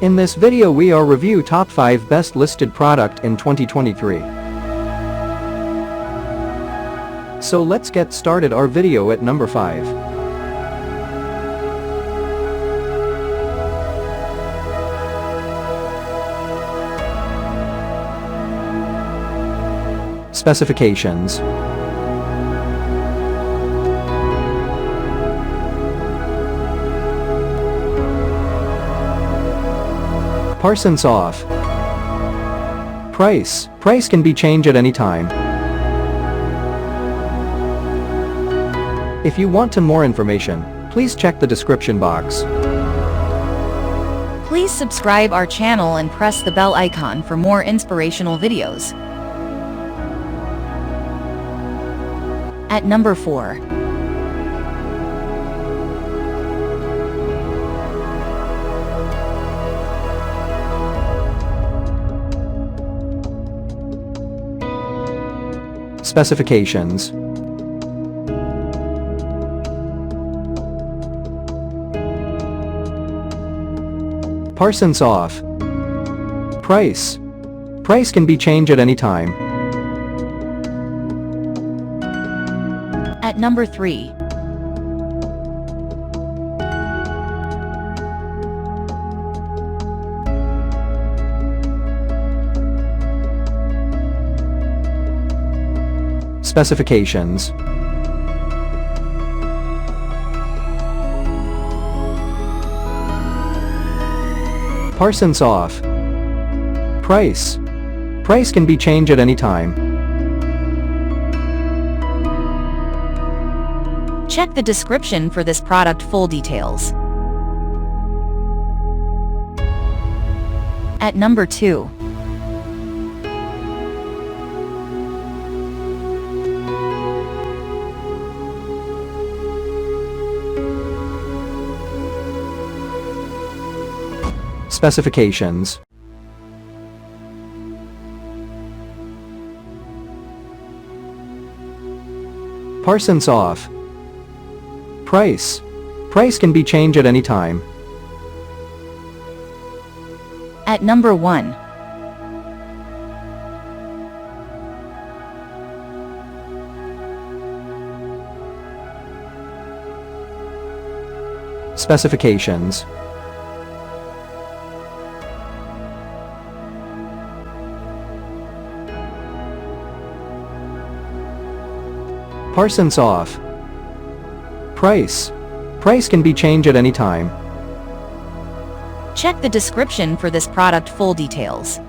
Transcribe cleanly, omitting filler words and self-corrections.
In this video we are review top 5 best listed product in 2023. So let's get started our video at number 5. Specifications. Parsons off. Price can be changed at any time. If you want more information, please check the description box. Please subscribe our channel and press the bell icon for more inspirational videos. At number 4. Specifications. Parsons off. Price can be changed at any time. At number 3. Specifications. Parsons off. Price can be changed at any time. Check the description for this product full details. At number 2. Specifications. Parsons off. Price can be changed at any time. At number 1. Specifications. Parsons off. Price can be changed at any time. Check the description for this product full details.